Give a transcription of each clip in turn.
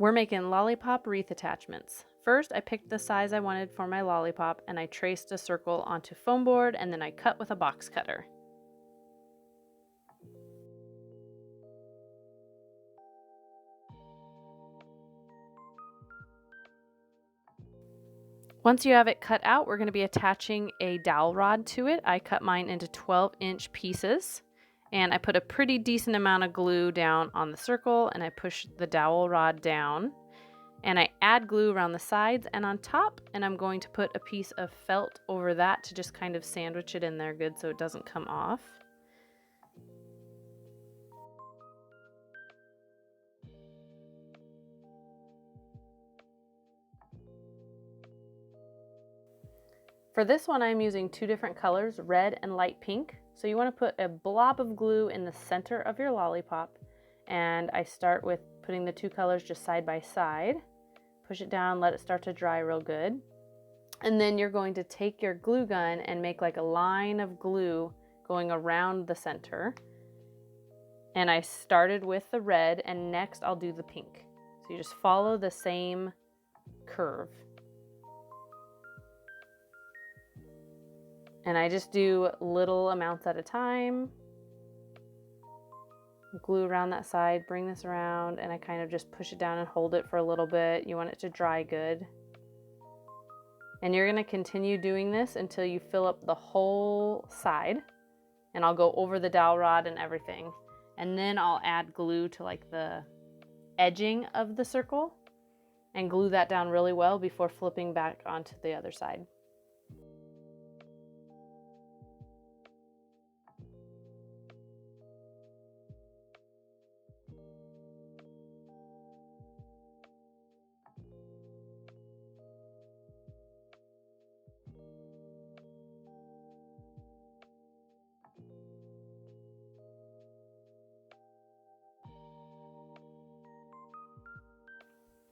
We're making lollipop wreath attachments. First, I picked the size I wanted for my lollipop and I traced a circle onto foam board and then I cut with a box cutter. Once you have it cut out, we're going to be attaching a dowel rod to it. I cut mine into 12-inch pieces and I put a pretty decent amount of glue down on the circle and I push the dowel rod down. And I add glue around the sides and on top, and I'm going to put a piece of felt over that to just kind of sandwich it in there good so it doesn't come off. For this one, I'm using two different colors, red and light pink. So you want to put a blob of glue in the center of your lollipop. And I start with putting the two colors just side by side. Push it down, let it start to dry real good. And then you're going to take your glue gun and make like a line of glue going around the center. And I started with the red and next I'll do the pink. So you just follow the same curve. And I just do little amounts at a time. Glue around that side, bring this around, and I kind of just push it down and hold it for a little bit. You want it to dry good. And you're gonna continue doing this until you fill up the whole side. And I'll go over the dowel rod and everything. And then I'll add glue to like the edging of the circle and glue that down really well before flipping back onto the other side.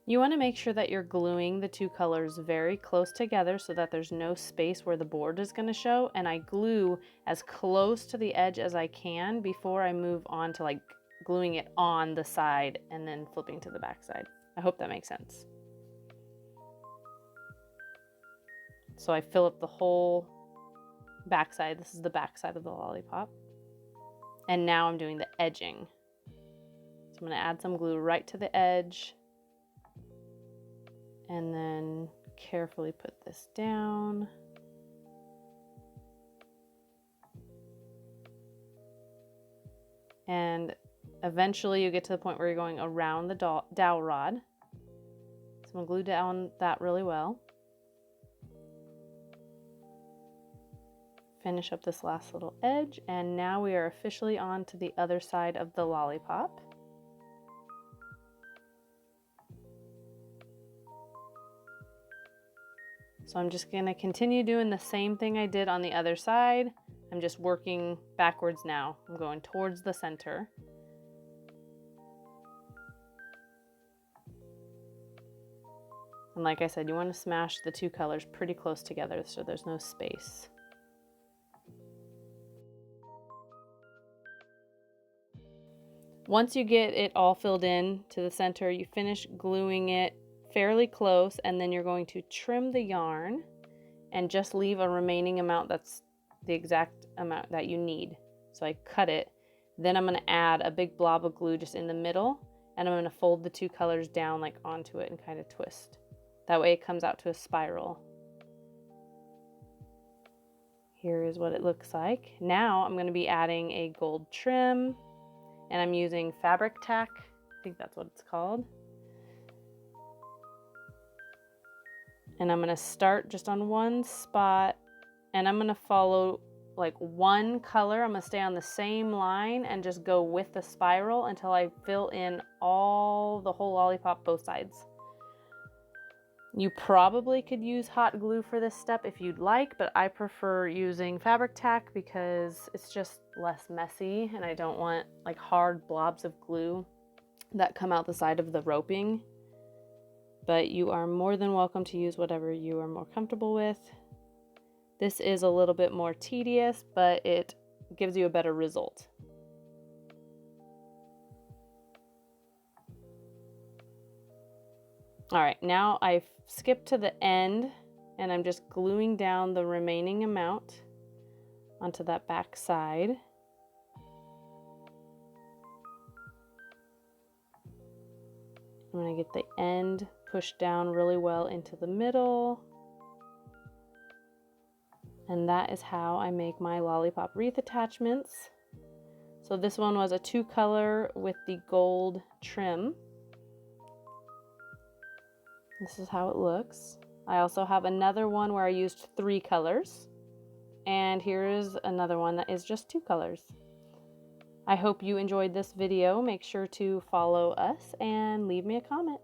You want to make sure that you're gluing the two colors very close together so that there's no space where the board is going to show, and I glue as close to the edge as I can before I move on to like gluing it on the side and then flipping to the back side. I hope that makes sense. So I fill up the whole back side. This is the back side of the lollipop. And now I'm doing the edging. So I'm going to add some glue right to the edge. And then carefully put this down. And eventually you get to the point where you're going around the dowel rod. So I'm gonna glue down that really well. Finish up this last little edge, and now we are officially on to the other side of the lollipop. So I'm just gonna continue doing the same thing I did on the other side. I'm just working backwards now. I'm going towards the center. And like I said, you want to smash the two colors pretty close together so there's no space. Once you get it all filled in to the center, you finish gluing it fairly close, and then you're going to trim the yarn and just leave a remaining amount that's the exact amount that you need. So I cut it. Then I'm going to add a big blob of glue just in the middle, and I'm going to fold the two colors down like onto it and kind of twist. That way it comes out to a spiral. Here is what it looks like. Now I'm going to be adding a gold trim, and I'm using fabric tack. I think that's what it's called. And I'm going to start just on one spot, and I'm going to follow like one color. I'm going to stay on the same line and just go with the spiral until I fill in the whole lollipop, both sides. You probably could use hot glue for this step if you'd like, but I prefer using fabric tack because it's just less messy, and I don't want like hard blobs of glue that come out the side of the roping. But you are more than welcome to use whatever you are more comfortable with. This is a little bit more tedious, but it gives you a better result. All right, now I've skipped to the end and I'm just gluing down the remaining amount onto that back side. I'm going to get the end pushed down really well into the middle. And that is how I make my lollipop wreath attachments. So this one was a 2-color with the gold trim. This is how it looks. I also have another one where I used 3 colors. And here is another one that is just 2 colors. I hope you enjoyed this video. Make sure to follow us and leave me a comment.